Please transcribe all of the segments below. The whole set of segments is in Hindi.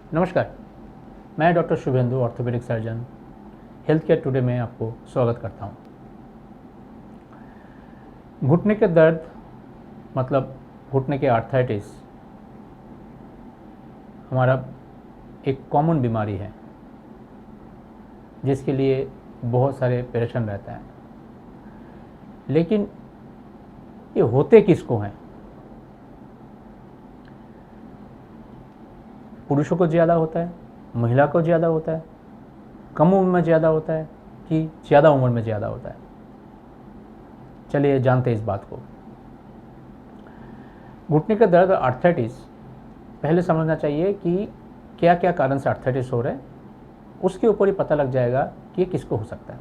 नमस्कार, मैं doctor Shubhendu, orthopedic surgeon, health care today में आपको स्वागत करता हूं। घुटने के दर्द मतलब घुटने के आर्थराइटिस हमारा एक कॉमन बीमारी है जिसके लिए बहुत सारे परेशान रहता है। लेकिन ये होते किसको हैं? पुरुषों को ज़्यादा होता है, महिला को ज़्यादा होता है, कम उम्र में ज़्यादा होता है कि ज़्यादा उम्र में ज़्यादा होता है? चलिए जानते हैं इस बात को। घुटने का दर्द आर्थराइटिस, पहले समझना चाहिए कि क्या क्या कारण से आर्थराइटिस हो रहा है, उसके ऊपर ही पता लग जाएगा कि ये किसको हो सकता है।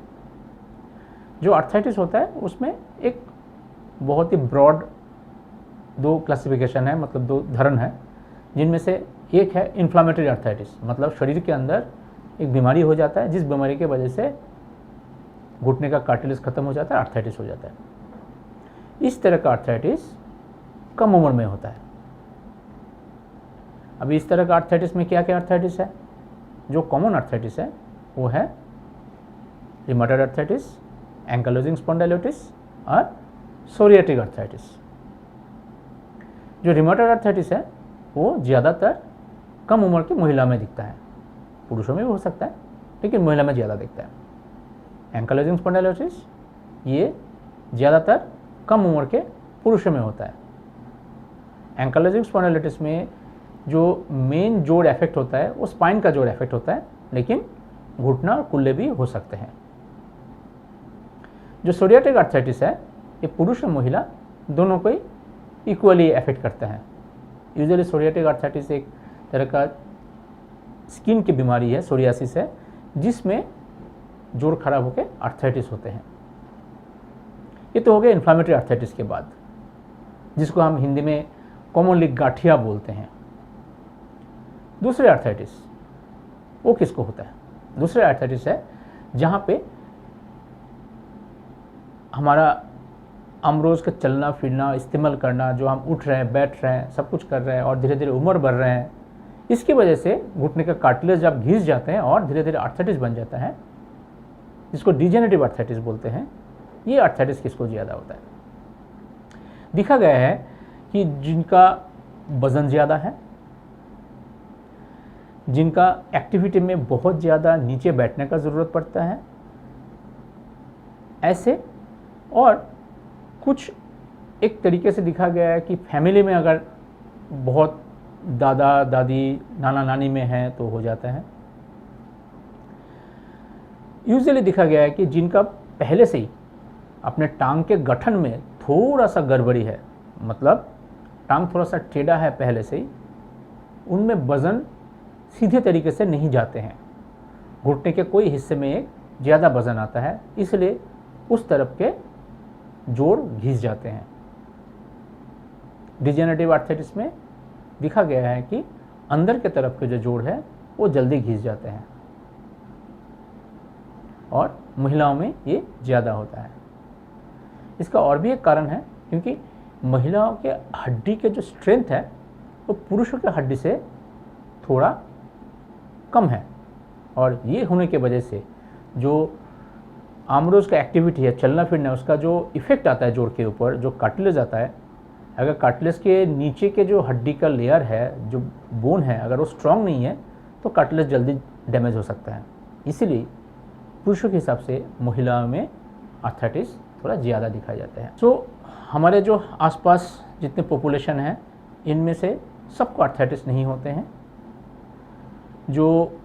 जो आर्थराइटिस होता है उसमें एक बहुत ही ब्रॉड दो क्लासिफिकेशन है, मतलब दो धरण है, जिनमें से एक है इन्फ्लामेटरी आर्थराइटिस, मतलब शरीर के अंदर एक बीमारी हो जाता है जिस बीमारी के वजह से घुटने का कार्टिलेज खत्म हो जाता है, आर्थराइटिस हो जाता है। इस तरह का आर्थराइटिस कम उम्र में होता है। अभी इस तरह का आर्थराइटिस में क्या क्या आर्थराइटिस है? जो कॉमन आर्थराइटिस है वो है रिमेटॉइड आर्थराइटिस, एंकाइलोजिंग स्पॉन्डिलोलिटिस और सोरियाटिक आर्थराइटिस। जो रिमेटॉइड आर्थराइटिस है वो ज़्यादातर कम उम्र की महिला में दिखता है, पुरुषों में भी हो सकता है लेकिन महिला में ज़्यादा दिखता है। एंकाइलोजिंग स्पॉन्डिलोलिटिस ये ज़्यादातर कम उम्र के पुरुषों में होता है। एंकाइलोजिंग स्पॉन्डिलोलिटिस में जो मेन जोड़ इफेक्ट होता है वो स्पाइन का जोड़ इफेक्ट होता है, लेकिन घुटना और कुल्ले भी हो सकते हैं। जो सोरियाटिक आर्थराइटिस है ये पुरुष और महिला दोनों को ही इक्वली इफेक्ट करता है। यूजुअली सोरियाटिक आर्थराइटिस एक तरह का स्किन की बीमारी है, सोरियासिस है, जिसमें जोड़ खराब होकर आर्थराइटिस होते हैं। ये तो हो गया इन्फ्लामेटरी आर्थराइटिस के बाद, जिसको हम हिंदी में कॉमनली गाठिया बोलते हैं। दूसरे आर्थराइटिस वो किसको होता है? दूसरे आर्थराइटिस है जहाँ पे हमारा रोज़ का चलना फिरना इस्तेमाल करना, जो हम उठ रहे हैं, बैठ रहे हैं, सब कुछ कर रहे हैं और धीरे धीरे उम्र बढ़ रहे हैं, इसकी वजह से घुटने का कार्टिलेज जब घिस जाते हैं और धीरे धीरे आर्थराइटिस बन जाता है, जिसको डिजेनरेटिव आर्थराइटिस बोलते हैं। ये आर्थराइटिस किसको ज़्यादा होता है? देखा गया है कि जिनका वजन ज़्यादा है, जिनका एक्टिविटी में बहुत ज़्यादा नीचे बैठने का ज़रूरत पड़ता है, ऐसे, और कुछ एक तरीके से देखा गया है कि फैमिली में अगर बहुत दादा दादी नाना नानी में है तो हो जाता है। यूजुअली देखा गया है कि जिनका पहले से ही अपने टांग के गठन में थोड़ा सा गड़बड़ी है, मतलब टांग थोड़ा सा टेढ़ा है पहले से ही, उनमें वजन सीधे तरीके से नहीं जाते हैं। घुटने के कोई हिस्से में एक ज़्यादा वजन आता है, इसलिए उस तरफ के जोड़ घिस जाते हैं। डिजेनरेटिव आर्थराइटिस में देखा गया है कि अंदर के तरफ के जो जोड़ है वो जल्दी घिस जाते हैं और महिलाओं में ये ज़्यादा होता है। इसका और भी एक कारण है, क्योंकि महिलाओं के हड्डी के जो स्ट्रेंथ है वो पुरुषों के हड्डी से थोड़ा कम है, और ये होने की वजह से जो आमरोज का एक्टिविटी है, चलना फिरना, उसका जो इफेक्ट आता है जोड़ के ऊपर, जो कार्टिलेज आता है, अगर कार्टिलेज के नीचे के जो हड्डी का लेयर है, जो बोन है, अगर वो स्ट्रांग नहीं है तो कार्टिलेज जल्दी डैमेज हो सकता है। इसीलिए पुरुषों के हिसाब से महिलाओं में आर्थराइटिस थोड़ा ज़्यादा दिखाया जाता है। सो हमारे जो आसपास जितने पॉपुलेशन है, इनमें से सबको आर्थराइटिस नहीं होते हैं। जो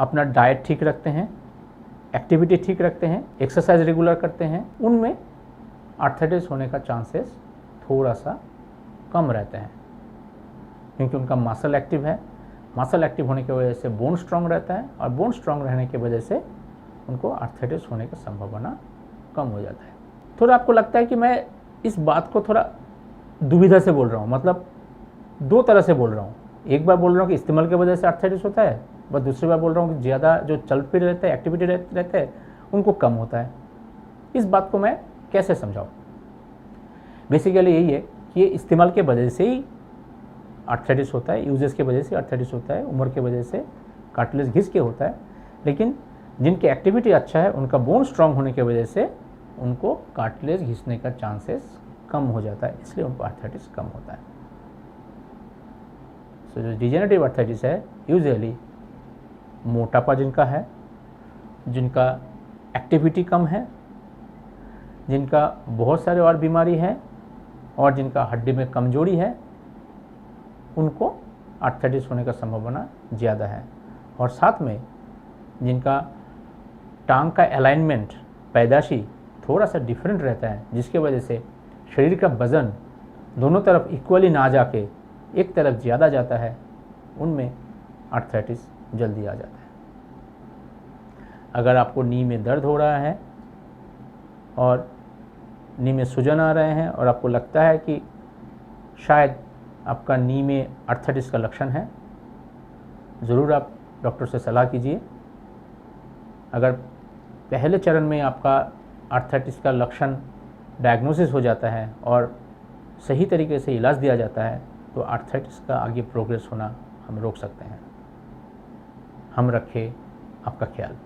अपना डाइट ठीक रखते हैं, एक्टिविटी ठीक रखते हैं, एक्सरसाइज रेगुलर करते हैं, उनमें आर्थराइटिस होने का चांसेस थोड़ा सा कम रहते हैं, क्योंकि उनका मसल एक्टिव है। मसल एक्टिव होने की वजह से बोन स्ट्रांग रहता है, और बोन स्ट्रांग रहने की वजह से उनको आर्थराइटिस होने की संभावना कम हो जाता है। थोड़ा आपको लगता है कि मैं इस बात को थोड़ा दुविधा से बोल रहा हूँ, मतलब दो तरह से बोल रहा हूँ। एक बार बोल रहा हूँ कि इस्तेमाल की वजह से आर्थराइटिस होता है, बस दूसरी बार बोल रहा हूँ कि ज़्यादा जो चल फिर रहते हैं, एक्टिविटी रहते हैं, उनको कम होता है। इस बात को मैं कैसे समझाऊँ? बेसिकली यही है कि ये इस्तेमाल के वजह से ही आर्थराइटिस होता है, यूजेस की वजह से आर्थराइटिस होता है, उम्र की वजह से कार्टिलेज घिस के होता है। लेकिन जिनकी एक्टिविटी अच्छा है, उनका बोन स्ट्रांग होने की वजह से उनको कार्टिलेज घिसने का चांसेस कम हो जाता है, इसलिए उनको आर्थराइटिस कम होता है। सो जो डिजेनरेटिव आर्थराइटिस है यूजुअली मोटापा जिनका है, जिनका एक्टिविटी कम है, जिनका बहुत सारे और बीमारी है और जिनका हड्डी में कमजोरी है, उनको आर्थराइटिस होने का संभावना ज़्यादा है। और साथ में जिनका टांग का अलाइनमेंट पैदाशी थोड़ा सा डिफरेंट रहता है, जिसके वजह से शरीर का वज़न दोनों तरफ इक्वली ना जाके एक तरफ ज़्यादा जाता है, उनमें आर्थराइटिस जल्दी आ जाता है। अगर आपको नी में दर्द हो रहा है और नी में सूजन आ रहे हैं और आपको लगता है कि शायद आपका नी में आर्थराइटिस का लक्षण है, ज़रूर आप डॉक्टर से सलाह कीजिए। अगर पहले चरण में आपका आर्थराइटिस का लक्षण डायग्नोसिस हो जाता है और सही तरीके से इलाज दिया जाता है, तो आर्थराइटिस का आगे प्रोग्रेस होना हम रोक सकते हैं। हम रखें आपका ख्याल।